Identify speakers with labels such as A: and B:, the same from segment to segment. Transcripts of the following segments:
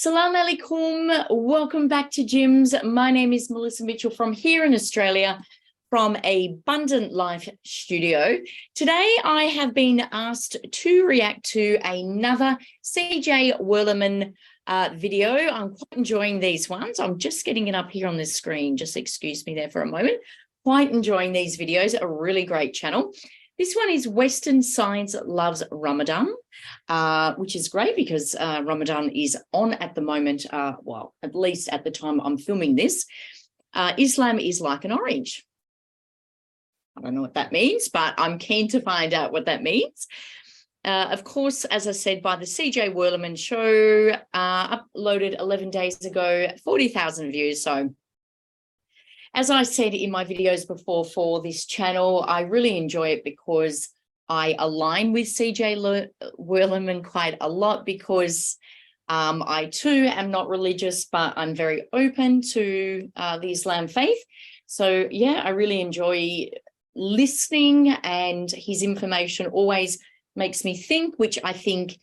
A: Salam alaikum. Welcome back to JIMBS. My name is Melissa Mitchell from here in Australia, from Abundant Life Studio. Today, I have been asked to react to another CJ Werleman video. I'm quite enjoying these ones. I'm just getting it up here on the screen. Just excuse me there for a moment. Quite enjoying these videos, a really great channel. This one is Western Science Loves Ramadan, which is great because Ramadan is on at the moment, well, at least at the time I'm filming this. Islam is like an orange. I don't know what that means, but I'm keen to find out what that means. Of course, as I said, by the CJ Werleman show, uploaded 11 days ago, 40,000 views. So as I said in my videos before for this channel, I really enjoy it because I align with CJ Werleman quite a lot because I too am not religious, but I'm very open to the Islam faith. So yeah, I really enjoy listening, and his information always makes me think, which I think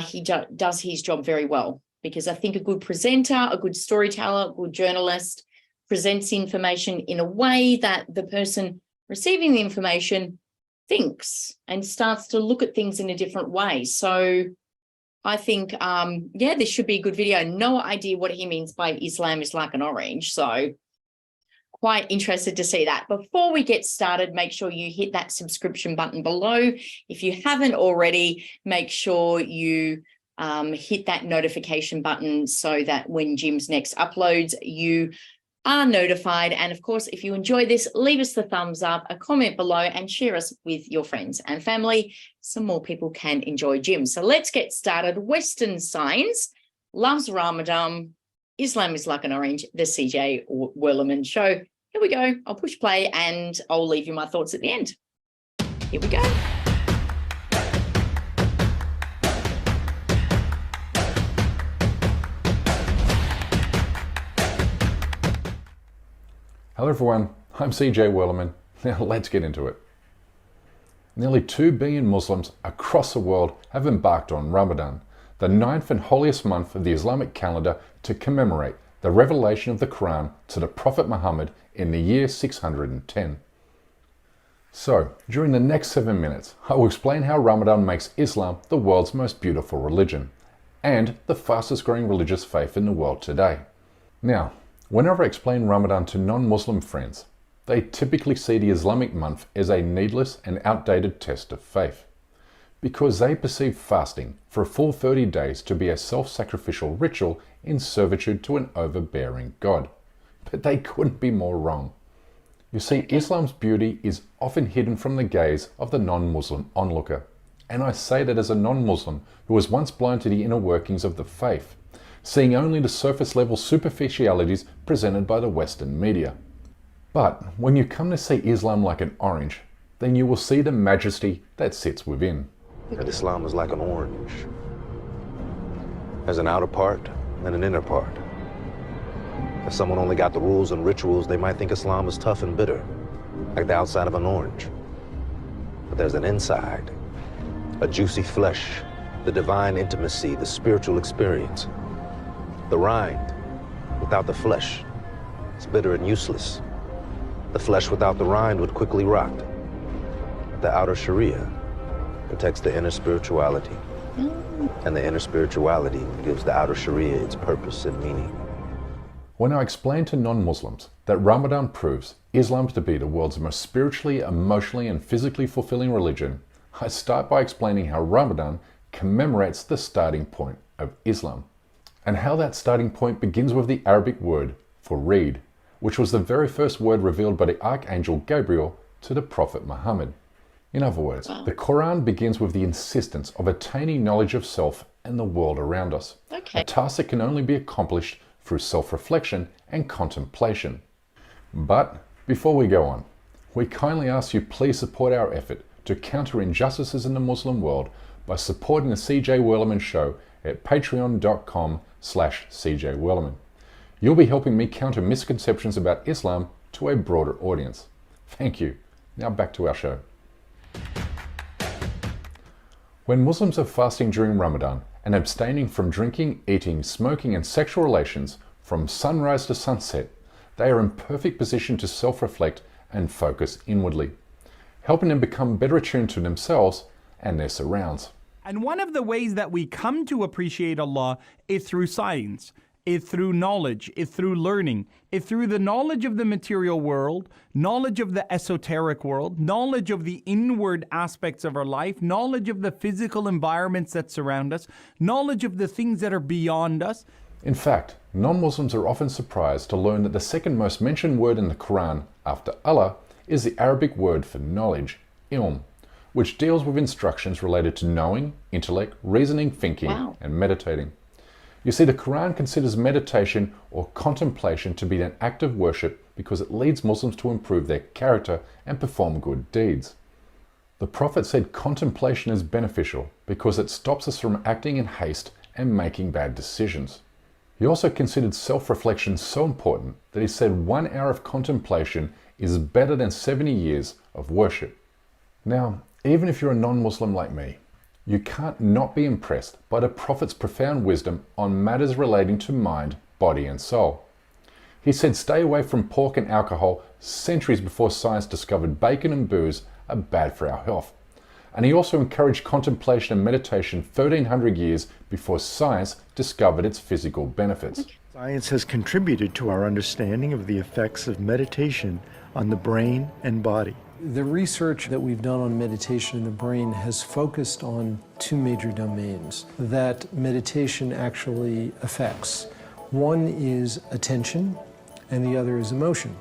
A: he does his job very well, because I think a good presenter, a good storyteller, a good journalist presents information in a way that the person receiving the information thinks and starts to look at things in a different way. So I think, yeah, this should be a good video. No idea what he means by Islam is like an orange. So quite interested to see that. Before we get started, make sure you hit that subscription button below. If you haven't already, make sure you hit that notification button so that when JIMBS next uploads, you are notified. And of course, if you enjoy this, leave us the thumbs up, a comment below, and share us with your friends and family so more people can enjoy JIMBS. So let's get started. Western Science Loves Ramadan. Islam is like an orange, the CJ Werleman show. Here we go. I'll push play and I'll leave you my thoughts at the end. Here we go.
B: Hello everyone, I'm CJ Werleman. Now let's get into it. Nearly 2 billion Muslims across the world have embarked on Ramadan, the 9th and holiest month of the Islamic calendar, to commemorate the revelation of the Quran to the Prophet Muhammad in the year 610. So, during the next 7 minutes, I will explain how Ramadan makes Islam the world's most beautiful religion, and the fastest growing religious faith in the world today. Now, whenever I explain Ramadan to non-Muslim friends, they typically see the Islamic month as a needless and outdated test of faith, because they perceive fasting for a full 30 days to be a self-sacrificial ritual in servitude to an overbearing God. But they couldn't be more wrong. You see, Islam's beauty is often hidden from the gaze of the non-Muslim onlooker. And I say that as a non-Muslim who was once blind to the inner workings of the faith, seeing only the surface-level superficialities presented by the Western media. But when you come to see Islam like an orange, then you will see the majesty that sits within.
C: That Islam is like an orange. There's an outer part and an inner part. If someone only got the rules and rituals, they might think Islam is tough and bitter, like the outside of an orange. But there's an inside, a juicy flesh, the divine intimacy, the spiritual experience. The rind, without the flesh, is bitter and useless. The flesh without the rind would quickly rot. The outer Sharia protects the inner spirituality, and the inner spirituality gives the outer Sharia its purpose and meaning.
B: When I explain to non-Muslims that Ramadan proves Islam to be the world's most spiritually, emotionally, and physically fulfilling religion, I start by explaining how Ramadan commemorates the starting point of Islam, and how that starting point begins with the Arabic word for reed, which was the very first word revealed by the Archangel Gabriel to the Prophet Muhammad. In other words, the Quran begins with the insistence of attaining knowledge of self and the world around us, a task that can only be accomplished through self-reflection and contemplation. But before we go on, we kindly ask you please support our effort to counter injustices in the Muslim world by supporting the CJ Werleman show at patreon.com/CJ Werleman. You'll be helping me counter misconceptions about Islam to a broader audience. Thank you. Now back to our show. When Muslims are fasting during Ramadan and abstaining from drinking, eating, smoking and sexual relations from sunrise to sunset, they are in perfect position to self-reflect and focus inwardly, helping them become better attuned to themselves and their surrounds.
D: And one of the ways that we come to appreciate Allah is through science, is through knowledge, is through learning, is through the knowledge of the material world, knowledge of the esoteric world, knowledge of the inward aspects of our life, knowledge of the physical environments that surround us, knowledge of the things that are beyond us.
B: In fact, non-Muslims are often surprised to learn that the second most mentioned word in the Quran after Allah is the Arabic word for knowledge, ilm, which deals with instructions related to knowing, intellect, reasoning, thinking, and meditating. You see, the Quran considers meditation or contemplation to be an act of worship because it leads Muslims to improve their character and perform good deeds. The Prophet said contemplation is beneficial because it stops us from acting in haste and making bad decisions. He also considered self-reflection so important that he said 1 hour of contemplation is better than 70 years of worship. Now, even if you're a non-Muslim like me, you can't not be impressed by the Prophet's profound wisdom on matters relating to mind, body and soul. He said stay away from pork and alcohol centuries before science discovered bacon and booze are bad for our health. And he also encouraged contemplation and meditation 1300 years before science discovered its physical benefits.
E: Science has contributed to our understanding of the effects of meditation on the brain and body.
F: The research that we've done on meditation in the brain has focused on two major domains that meditation actually affects. One is attention and the other is emotion.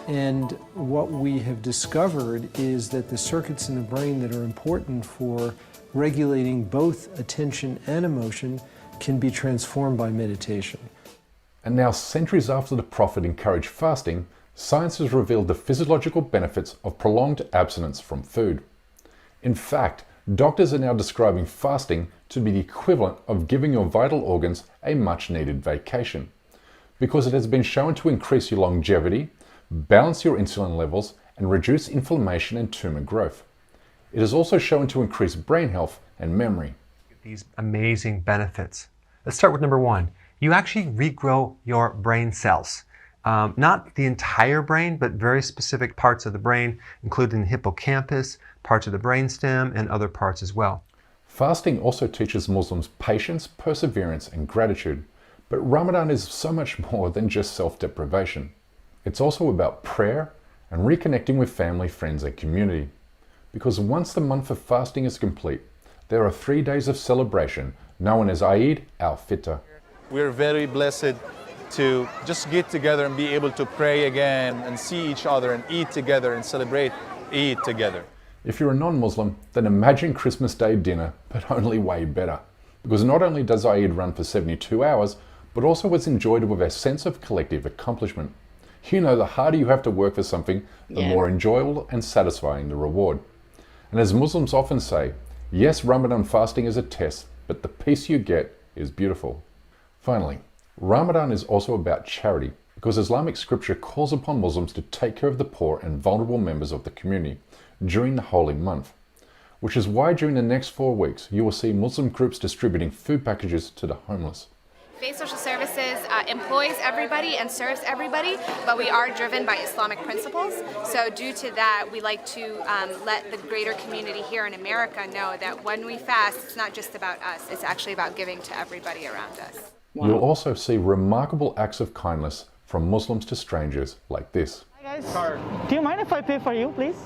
F: And what we have discovered is that the circuits in the brain that are important for regulating both attention and emotion can be transformed by meditation.
B: And now, centuries after the Prophet encouraged fasting, science has revealed the physiological benefits of prolonged abstinence from food. In fact, doctors are now describing fasting to be the equivalent of giving your vital organs a much-needed vacation, because it has been shown to increase your longevity, balance your insulin levels, and reduce inflammation and tumor growth. It is also shown to increase brain health and memory.
G: These amazing benefits. Let's start with number one. You actually regrow your brain cells. Not the entire brain, but very specific parts of the brain, including the hippocampus, parts of the brainstem, and other parts as well.
B: Fasting also teaches Muslims patience, perseverance, and gratitude. But Ramadan is so much more than just self-deprivation. It's also about prayer and reconnecting with family, friends, and community. Because once the month of fasting is complete, there are 3 days of celebration known as Eid al-Fitr.
H: We're very blessed to just get together and be able to pray again and see each other and eat together and celebrate Eid together.
B: If you're a non-Muslim, then imagine Christmas Day dinner, but only way better. Because not only does Eid run for 72 hours, but also is enjoyed with a sense of collective accomplishment. You know, the harder you have to work for something, the more enjoyable and satisfying the reward. And as Muslims often say, yes, Ramadan fasting is a test, but the peace you get is beautiful. Finally, Ramadan is also about charity, because Islamic scripture calls upon Muslims to take care of the poor and vulnerable members of the community during the holy month, which is why during the next 4 weeks you will see Muslim groups distributing food packages to the homeless.
I: Faith Social Services employs everybody and serves everybody, but we are driven by Islamic principles. So due to that, we like to let the greater community here in America know that when we fast, it's not just about us, it's actually about giving to everybody around us.
B: Wow. You'll also see remarkable acts of kindness from Muslims to strangers like this.
J: Hi guys, do you mind if I pay for you, please?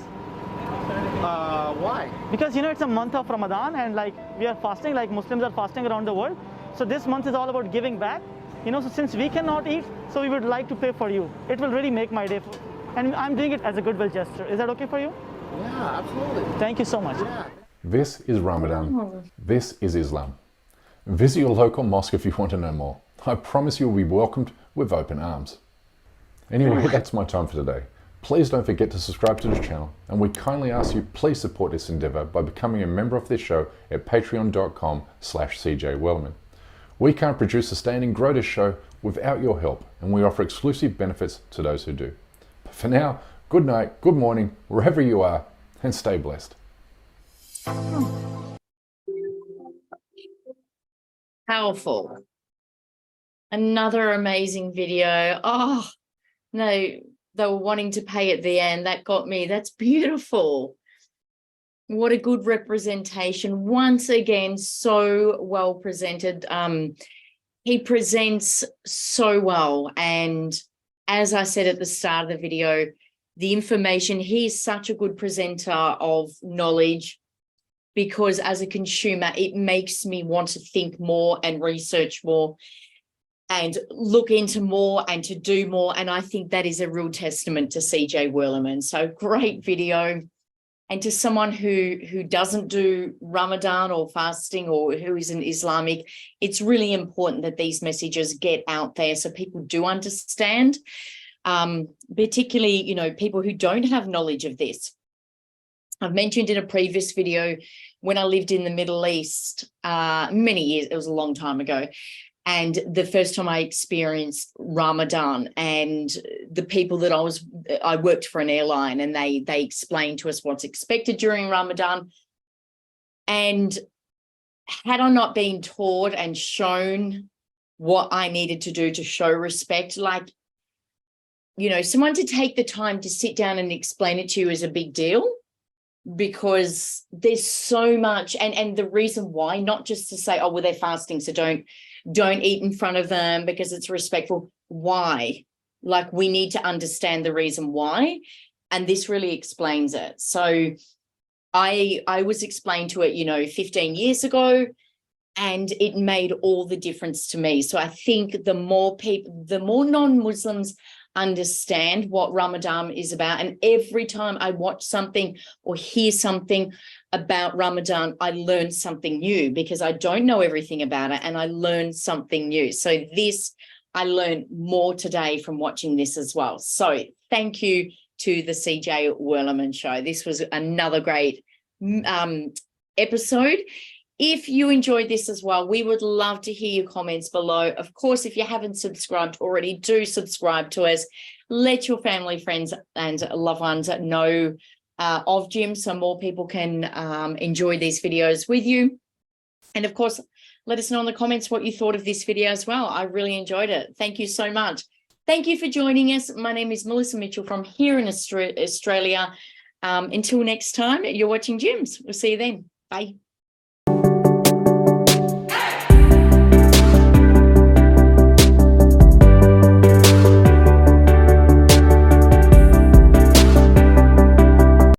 H: Why?
J: Because you know it's a month of Ramadan and like we are fasting, like Muslims are fasting around the world. So this month is all about giving back. You know, so since we cannot eat, so we would like to pay for you. It will really make my day. And I'm doing it as a goodwill gesture. Is that okay for you?
H: Yeah, absolutely.
J: Thank you so much.
H: Yeah.
B: This is Ramadan. This is Islam. Visit your local mosque if you want to know more. I promise you will be welcomed with open arms. Anyway, that's my time for today. Please don't forget to subscribe to this channel, and we kindly ask you please support this endeavor by becoming a member of this show at patreon.com/CJ Werleman. We can't produce, sustain and grow this show without your help, and we offer exclusive benefits to those who do. But for now, good night, good morning, wherever you are, and stay blessed.
A: Powerful. Another amazing video. Oh, no, they were wanting to pay at the end. That got me. That's beautiful. What a good representation. Once again, so well presented. He presents so well. And as I said at the start of the video, the information, he's such a good presenter of knowledge, because as a consumer, it makes me want to think more and research more and look into more and to do more. And I think that is a real testament to CJ Werleman. So great video. And to someone who doesn't do Ramadan or fasting, or who isn't Islamic, it's really important that these messages get out there so people do understand, particularly, you know, people who don't have knowledge of this. I've mentioned in a previous video, when I lived in the Middle East, many years, it was a long time ago, and the first time I experienced Ramadan, and the people that I worked for an airline, and they explained to us what's expected during Ramadan. And had I not been taught and shown what I needed to do to show respect, like, you know, someone to take the time to sit down and explain it to you is a big deal, because there's so much, and the reason why, not just to say, oh, well, they're fasting, so don't eat in front of them because it's respectful. Why? Like, we need to understand the reason why, and this really explains it. So I was explained to it, you know, 15 years ago, and it made all the difference to me. So I think the more non-Muslims understand what Ramadan is about, and every time I watch something or hear something about Ramadan, I learn something new, because I don't know everything about it, and I learn something new. So this, I learned more today from watching this as well. So thank you to the CJ Werleman Show. This was another great episode. If you enjoyed this as well, we would love to hear your comments below. Of course, if you haven't subscribed already, do subscribe to us. Let your family, friends, and loved ones know of JIMBS, so more people can enjoy these videos with you. And of course, let us know in the comments what you thought of this video as well. I really enjoyed it. Thank you so much. Thank you for joining us. My name is Melissa Mitchell from here in Australia. Until next time, you're watching JIMBS. We'll see you then. Bye.